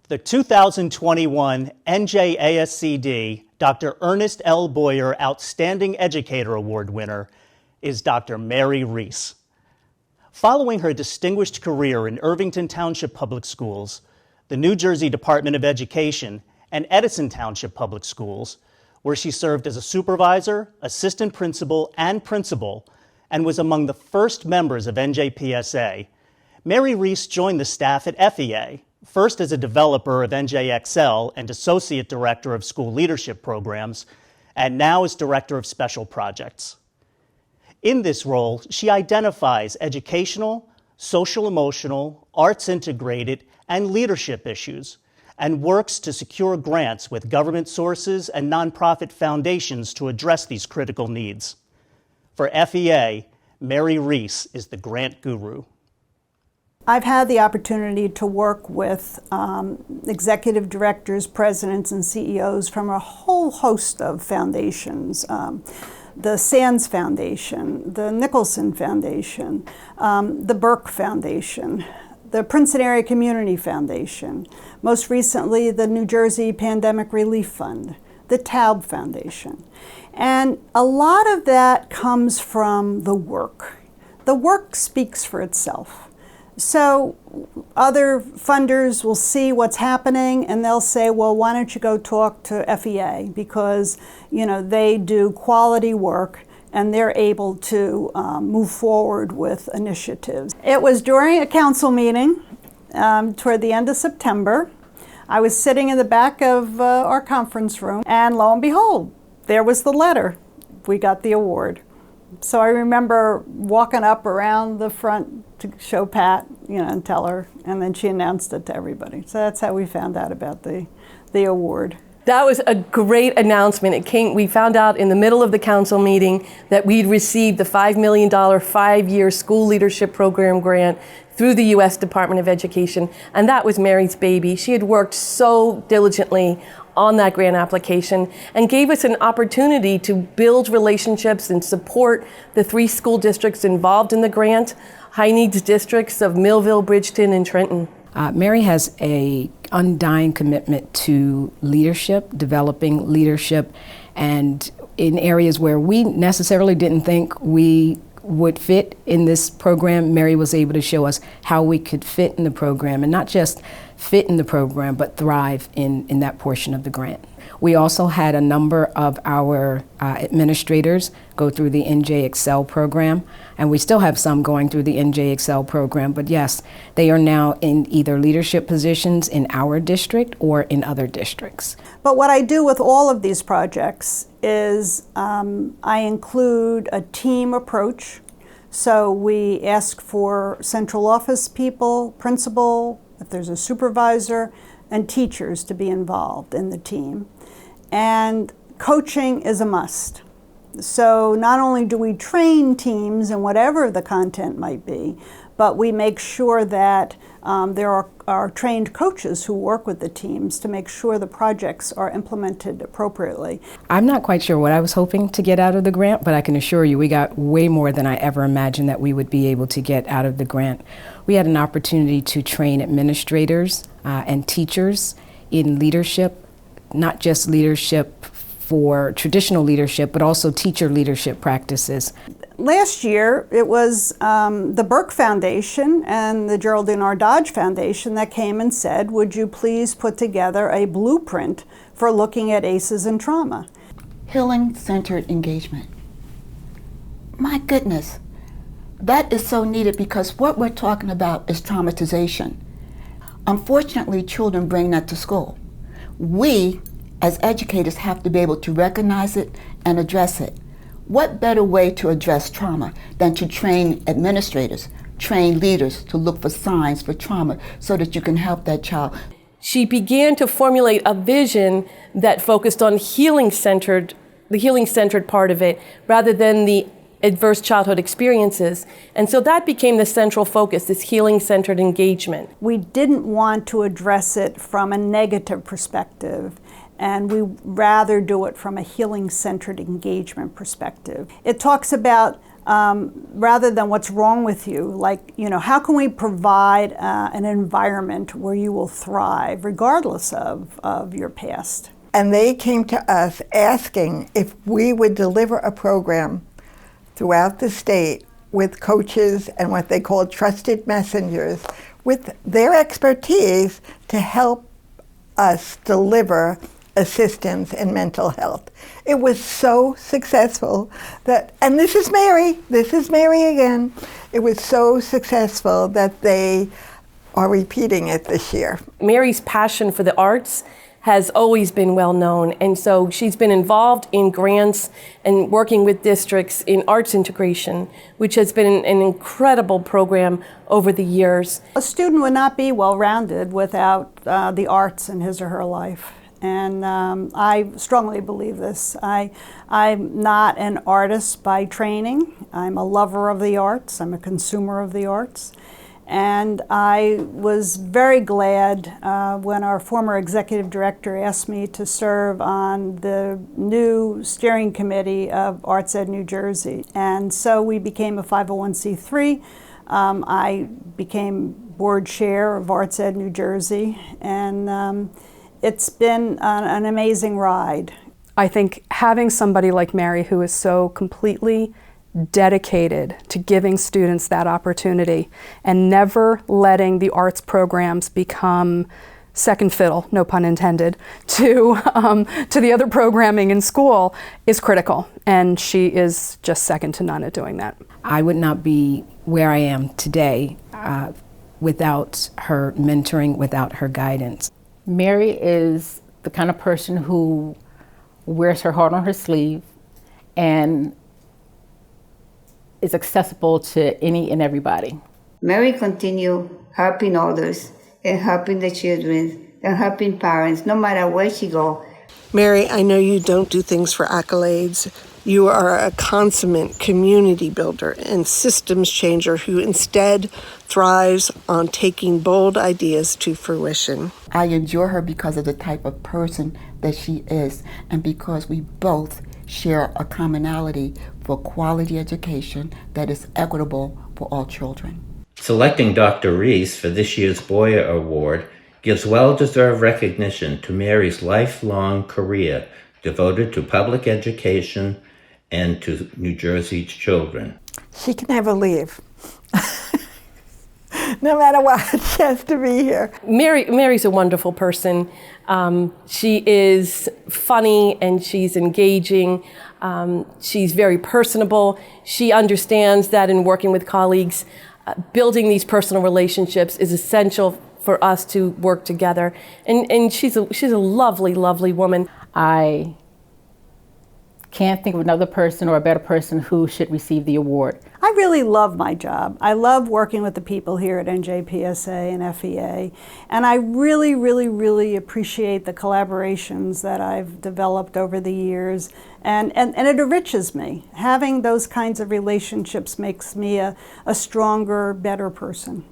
The 2021 NJASCD Dr. Ernest L. Boyer Outstanding Educator Award winner is Dr. Mary Reece. Following her distinguished career in Irvington Township Public Schools, the New Jersey Department of Education, and Edison Township Public Schools, where she served as a supervisor, assistant principal, and was among the first members of NJPSA, Mary Reece joined the staff at FEA, first as a developer of NJXL and Associate Director of School Leadership Programs, and now as Director of Special Projects. In this role, she identifies educational, social-emotional, arts-integrated, and leadership issues, and works to secure grants with government sources and nonprofit foundations to address these critical needs. For FEA, Mary Reece is the grant guru. I've had the opportunity to work with executive directors, presidents, and CEOs from a whole host of foundations. The Sands Foundation, the Nicholson Foundation, the Burke Foundation, the Princeton Area Community Foundation, most recently the New Jersey Pandemic Relief Fund, the Taub Foundation. And a lot of that comes from the work. The work speaks for itself. So other funders will see what's happening and they'll say, well, why don't you go talk to FEA, because they do quality work and they're able to move forward with initiatives. It was during a council meeting toward the end of September. I was sitting in the back of our conference room, and lo and behold, there was the letter. We got the award. So I remember walking up around the front to show Pat, and tell her, and then she announced it to everybody. So that's how we found out about the award. That was a great announcement. We found out in the middle of the council meeting that we'd received the $5 million 5-year school leadership program grant through the U.S. Department of Education, and that was Mary's baby. She had worked so diligently on that grant application and gave us an opportunity to build relationships and support the 3 school districts involved in the grant, high needs districts of Millville, Bridgeton, and Trenton. Mary has an undying commitment to leadership, developing leadership, and in areas where we necessarily didn't think we would fit in this program, Mary was able to show us how we could fit in the program, and not just fit in the program, but thrive in that portion of the grant. We also had a number of our administrators go through the NJXL program, and we still have some going through the NJXL program, but yes, they are now in either leadership positions in our district or in other districts. But what I do with all of these projects is I include a team approach. So we ask for central office people, principal, if there's a supervisor, and teachers to be involved in the team. And coaching is a must. So not only do we train teams in whatever the content might be, but we make sure that there are trained coaches who work with the teams to make sure the projects are implemented appropriately. I'm not quite sure what I was hoping to get out of the grant, but I can assure you we got way more than I ever imagined that we would be able to get out of the grant. We had an opportunity to train administrators and teachers in leadership, not just leadership for traditional leadership, but also teacher leadership practices. Last year, it was the Burke Foundation and the Geraldine R. Dodge Foundation that came and said, would you please put together a blueprint for looking at ACEs and trauma? Healing-centered engagement. My goodness, that is so needed, because what we're talking about is traumatization. Unfortunately, children bring that to school. We, as educators, have to be able to recognize it and address it. What better way to address trauma than to train administrators, train leaders to look for signs for trauma so that you can help that child? She began to formulate a vision that focused on the healing-centered part of it, rather than the adverse childhood experiences. And so that became the central focus, this healing-centered engagement. We didn't want to address it from a negative perspective, and we rather do it from a healing-centered engagement perspective. It talks about rather than what's wrong with you. Like, how can we provide an environment where you will thrive regardless of your past? And they came to us asking if we would deliver a program throughout the state with coaches and what they call trusted messengers with their expertise to help us deliver assistance in mental health. It was so successful that, and this is Mary again, it was so successful that they are repeating it this year. Mary's passion for the arts has always been well known, and so she's been involved in grants and working with districts in arts integration, which has been an incredible program over the years. A student would not be well-rounded without the arts in his or her life. And I strongly believe this. I'm not an artist by training. I'm a lover of the arts. I'm a consumer of the arts. And I was very glad when our former executive director asked me to serve on the new steering committee of Arts Ed New Jersey. And so we became a 501c3. I became board chair of Arts Ed New Jersey. And it's been an amazing ride. I think having somebody like Mary who is so completely dedicated to giving students that opportunity and never letting the arts programs become second fiddle, no pun intended, to the other programming in school is critical. And she is just second to none at doing that. I would not be where I am today without her mentoring, without her guidance. Mary is the kind of person who wears her heart on her sleeve and is accessible to any and everybody. Mary continued helping others and helping the children and helping parents no matter where she goes. Mary, I know you don't do things for accolades. You are a consummate community builder and systems changer who instead thrives on taking bold ideas to fruition. I enjoy her because of the type of person that she is and because we both share a commonality for quality education that is equitable for all children. Selecting Dr. Reece for this year's Boyer Award gives well-deserved recognition to Mary's lifelong career devoted to public education and to New Jersey's children. She can never leave. No matter what, she has to be here. Mary's a wonderful person. She is funny and she's engaging. She's very personable. She understands that in working with colleagues, building these personal relationships is essential for us to work together. And she's a lovely, lovely woman. I can't think of another person or a better person who should receive the award. I really love my job. I love working with the people here at NJPSA and FEA, and I really, really, really appreciate the collaborations that I've developed over the years, and it enriches me. Having those kinds of relationships makes me a stronger, better person.